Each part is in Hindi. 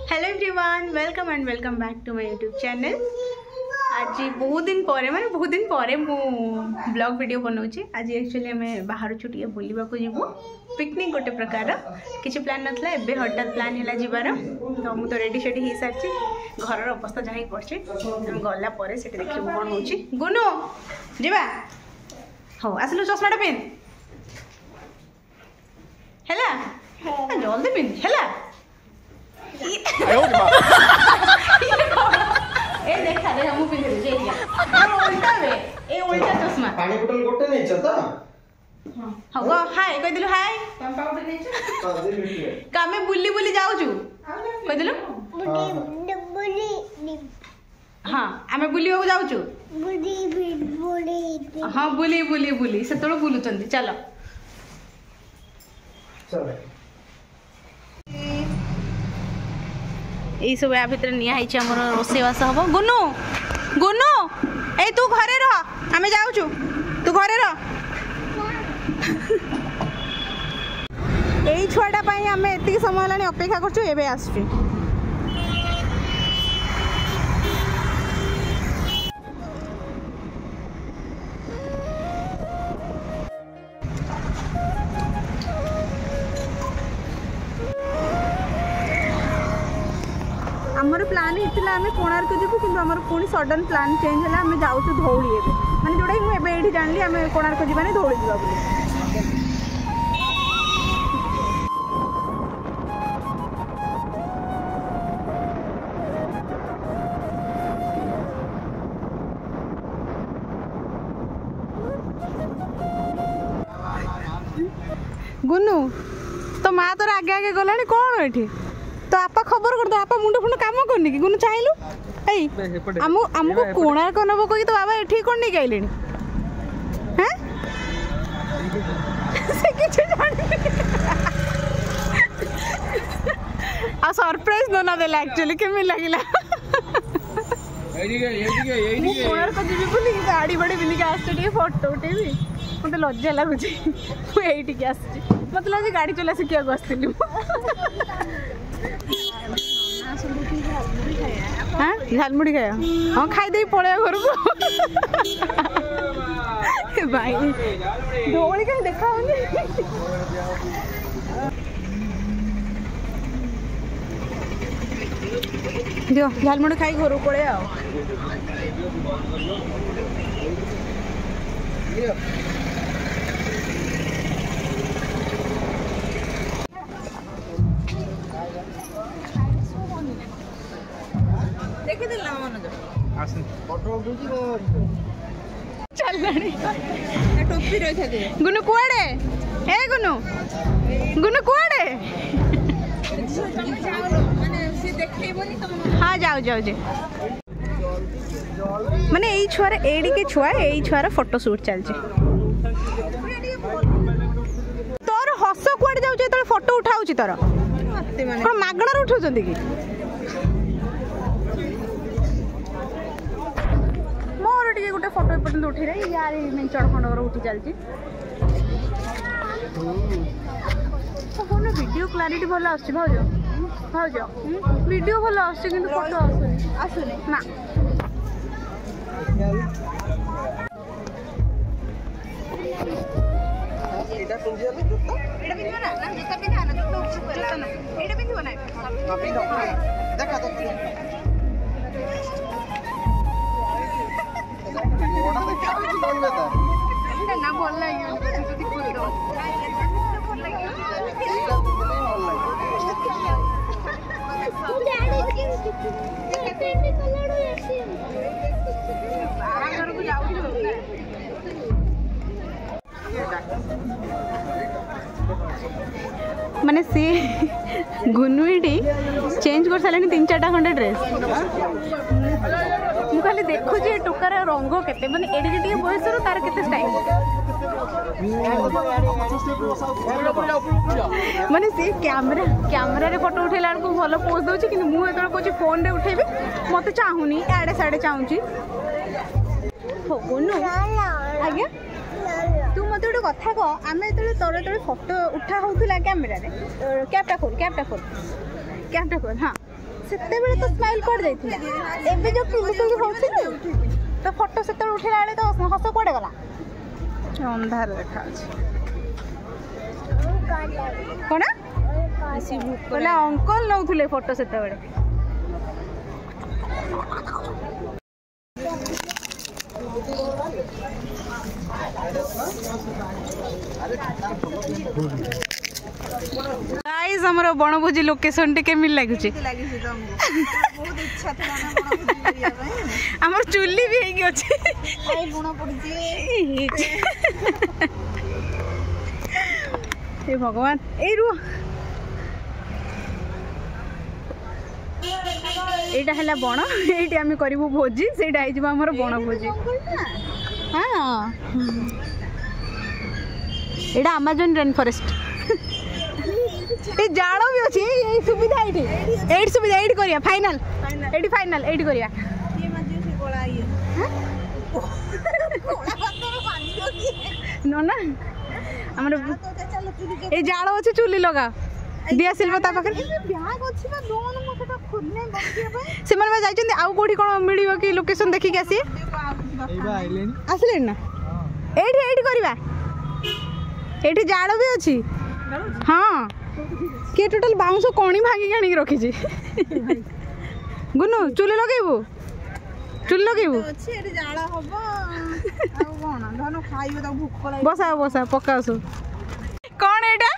Hello everyone, welcome and welcome back to my YouTube channel. आज बहुत दिन पर मु ब्लॉग वीडियो बनाऊँगी। आज एक्चुअली आम बाहर छुट्टी बुलवा को जीवु पिकनिक गोटे प्रकार किसी प्लान नथला एबे हठात प्लान है जीवार। तो मुझे तो रेडी शेडी हो सारी घर अवस्था जहाँ पड़े गला देखिए कौन हो गुनु जीवा हाँ आसलु चश्माटा पिंध है जल्दी पिंध है ए देखा दे हम पिंधे जे उल्टा बे ए उल्टा चश्मा पानी बोतल गोटे नहीं छ त हां गो हाय कह दिलु हाय पंपा गोटे नहीं छ हां दे मिलिए कामे बुल्ली बुल्ली जाऊ छु कह दिलु बुल्ली हां आमे बुल्ली को जाऊ छु बुल्ली हां बुल्ली बुल्ली बुल्ली से तोड़ बुलु चंदी चलो चलो यही सब या भितर निहाई आमर रोषेबास हम। गुनु गुनु ए तू घरे रह आमे जाऊचु तू घरे रह। यही छुआटा पाई आमे एतिक समय लानी अपेक्षा करछु एबे आसछु। आमर प्लान होता आम कोणार्क जीवु कि पुणी सडन प्लान चेंज है आम जाऊँ धौली माने जोटा मुझे ये जानी आम कोणार्क जावानी धौली जावा गुनु तो माँ तोर आगे आगे गला कौन ये तो आपा खबर कर दो आपा मुंड फुंड काम करनी कि गुनु चाहिलु एई हमको कोणार्क नब कही तो बाबा एठी कोन नहीं गइलेनी हैं से किछ जानि आ सरप्राइज दोना देला एक्चुअली केमे लागिला एडी कोणार्क जीवी बोली गाड़ी बड़ी बिनी के आस्ते टी फोटो उठेबी मते लज्जा लागुची मु एठी के आस्ती मतलब जे गाड़ी चला सिकिया गस्तिलु हाँ झालमुड़ी खाया हाँ खाईदे पड़े घर को भाई धोली कहीं देखा दियो झालमुड़ी खाई घर को पड़े आओ गुनु कुआड़े ए गुनु गुनु कुआड़े हाँ जाओ जाओ जे माने यही छुआर एडी के छुआ यही छुआर फोटो शूट चलছে तोर हस कुआड़े जाउचे त फोटो उठाउची तोर कोन मागणा रे उठाउचंदी की गोटे फोटो एपर्यंत उठी रही यार मेचड़ खंड उठी चलती वीडियो क्लारिटी भल आसुची भाउज भाउज वीडियो भल आसुची किंतु फोटो आसुनी ना एटा पिंजिया ले जूता एटा पिंजिबा ना ना जूता पिंधा ना जूता ऊपर ना एटा पिंधिबो ना हां पिंधो देखा तो ना भल माने सी गुनुईटी चेंज कर सारे 3-4टा खंडे ड्रेस मु खाली देखुची टोकार रंग केते माने एडी बयस तार केते स्टाइल माने सी कैमरा रे फोटो उठेला को भलो पोज दोची कि मु एतळ कोची फोन रे उठेबी मते चाहुनी आडे साडे चाहुची हो गुनु आगे तू मत गोटे कथा कह आम जो तोर जो फोटो उठा होता कैमेरा कैपटा खोल हाँ सेते बेले तो स्माइल कर जाइथिला एबे जो किलि किलि होछि तो फोटो सेते उठेला बेले तो हस कोडे गला अंधार देखा अछि कोना बोला अंकल नौथुले फोटो सेते बेले गाइस हमर बनभोजी लोकेशन टे केमिल लागुचे बहुत इच्छा था ना बनभोजी एरिया में हमर चुल्ली भी हेगी अछि आई लुण पड़ची हे भगवान ए रु एटा हला बण एटी आमे करिवो भोजी सेटा आइ जबा हमर बनभोजी हां एटा अमेज़न रेन फॉरेस्ट ए जाड़ो भी अछि ए सुविधा एटी करिया फाइनल एटी करिया ये मजे से कोला ये कोला पत्थर पानी न ना हमर ए जाड़ो अछि चुली लगा दिया सिल्व ता पाखर ब्याग अछि ना दोन मसेटा खुदने बसिया भाई से मन में जाइछन आउ कोठी कोन मिलियो कि लोकेशन देखि के आसी एबा आइलेन आसलेन ना एटी करिवा एटी जाड़ो भी अछि हां के टोटल बाउंस कोणी भागी काणी रखी छी गुनु चुली लगेबो अछि एटी जाड़ा हबो आ कोन धनो खाइबो त भूख पলাই बसा पकासु कोन एटा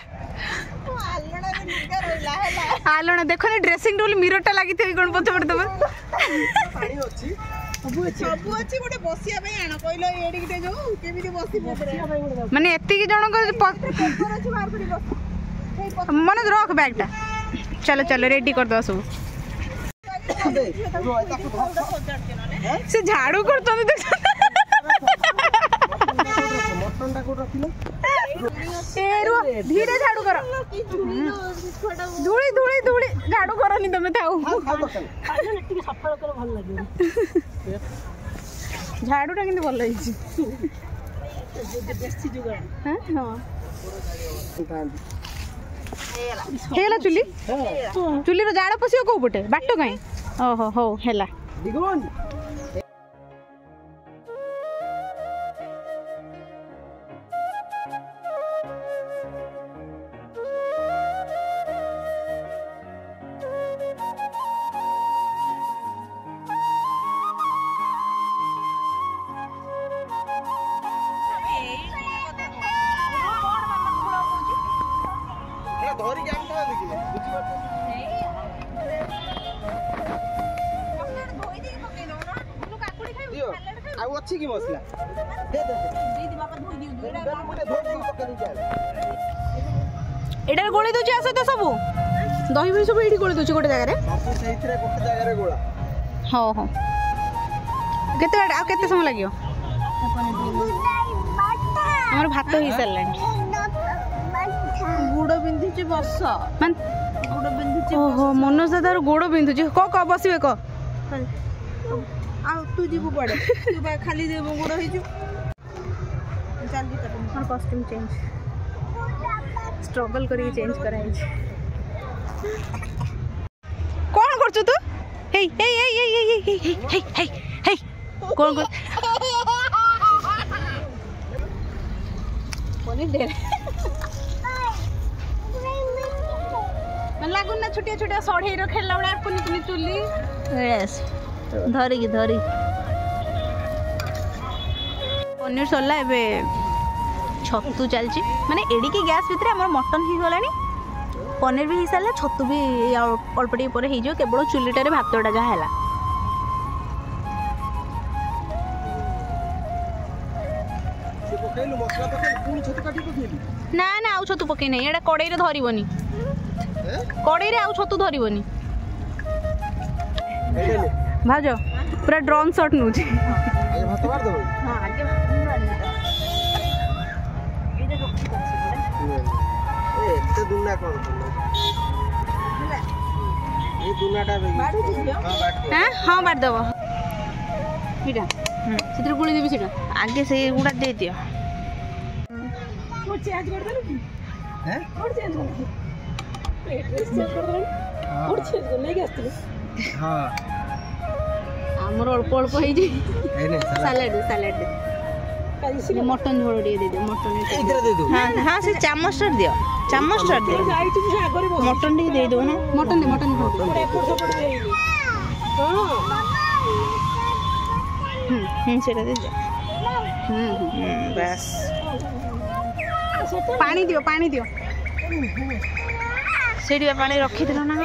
आलना देखो नि ड्रेसिंग टेबल मिरर टा लागि थई कोन पछ पड़ तब पानी अछि सब अछि गोटे बसिया भाई आना कहलो एडी के जो केमिति बसी माने एत्ती की जण को मन रख बैग टा चलो रेडी कर दो सब से झाड़ू कर तो देख मटन टा को रखिलो ए रो धीरे झाड़ू करो धूली झाड़ू करनी तमे थाऊ सफल कर भल लागे झाड़ू टा किंतु भल लागी देसी जुगाड़ हां हेला चुली रो जाड़ा पसियो को पटे बाटो काई ओहो हो हेला दिगोन धरी जाम था देखिले बुझी बात धोई दे पके दो ना गुनु काकुड़ी खाइबो सलाड खाइबो आ अछि की मसला दे दीदी बापा धोई दियो एटा मोटे धोई दे पके नी जाय एटा गोळे दोची आसे त सबु दही भी सब एडी गोळे दोची गोटे जगह रे सब सेइथरे गोटे जगह रे गोळा हो केते आ केते समय लागियो हमर भात ही सलाड गुड़ बिंधुची बस मान गुड़ बिंधुची ओहो मनोज दादार गुड़ बिंधुची क बसिबे क आ तू जीबु पड़े तू बा खाली देबो गुड़ होई जु चल जी हमर कॉस्ट्यूम चेंज स्ट्रगल करी चेंज कराई कोन करछु तू हे कोन कोनी दे मन लागुन ना छोटिया छोटिया सढ़े रो खेलला बडा कुनी कुनी चुली यस धरी पनीर सरला एबे छतु चलची माने एडी के गैस भितरे हमर मटन ही गलानी पनीर भी हिसाला छतु भी अल्पटी पर ही जो केवल चुलीटारे भातटा जा हैला से पकेलु मसला पके पूरी छतु काटी पकेलु ना आउ छतु पके नै एडा कड़ाई रे धरिबनी कड़ाई रे आउ छतु धरिबनी भाजो पूरा ड्रोन शॉट नउची आगे भात मार दो हां आगे ए देखो ए ते दुना कोन ये दुनाटा बाड़ दियो हां बाड़ दियो हां बाड़ दबो इटा सितिर गुली देबी सिटा आगे से गुडा दे दियो वो चेंज कर देलु की हैं और चेंज कर दे प्लेट चेंज कर दे और चेंज कर ले गया हां हमर अल्प अल्प हे जे सलाड सलाड मटन झोल दे दे मटन इधर दे दो हां हां से चामच दियो मटन दे दो ना मटन सेटा दे दो बस पानी दियो सेठी पानी रखी दिलो ना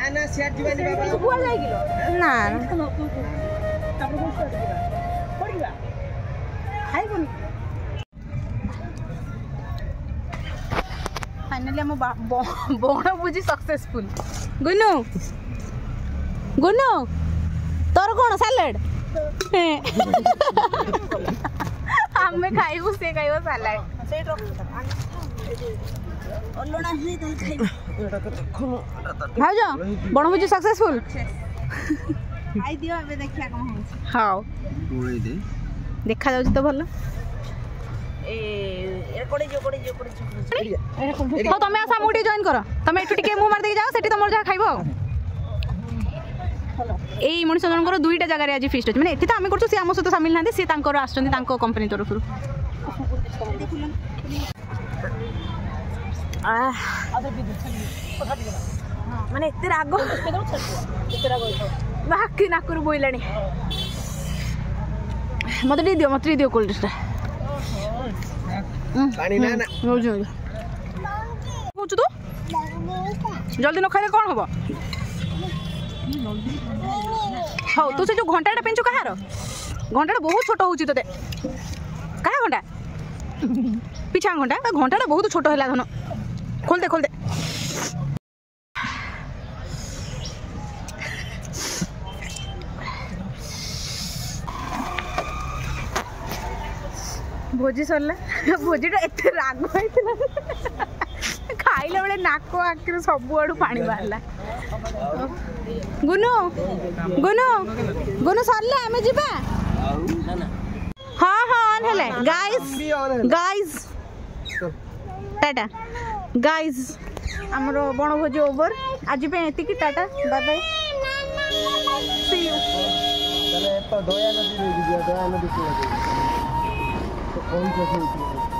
ना सेट जीवानी बाबा ना फाइनली हम बण बुझी सक्सेसफुल गुनु तोर कौन सैलेड हमें खाइबू से खाइबो सैलेड भाउज बण बुझी सक्सेसफुल खाई दियो एबे देखिया कोन होछ हां पूरी दे देखा जाउछ तो भलो हाँ तुम आसा मुझे जॉइन कर तुम एठू टिके मुंह मार दे जाओ सेठी तुम जहाँ खाइब यही मनीष जनकर दुईटा जगह आज फिस्ट अच्छे मैंने ये तो आम कर आम सहित सामिल ना सी आसुँच कंपनी तरफ माने एते राग बाकी नाकुर बोइला मत दियो कोल्ड ड्रिंक्स पानी ना तू जल्दी न खाइले कौन हम हाँ तू से जो घंटा पेंचु कहार घंटा बहुत छोट हो क्या घंटा पिछा घंटा बहुत छोट है धन खोलते भोजी सरला भोजीटा एत राग होता खाइला बेले नाक आखिर सब आड़ू पानी बाहरला गुनु गुनु गुनु सरला आमे जिबा हाँ हाँ ऑन हेले गाइस टाटा गाइस हमरो बण भोजी ओवर आज पे एति की टाटा बाय बाय सी यू चले तो दया नदी रे दया नदी को कौन से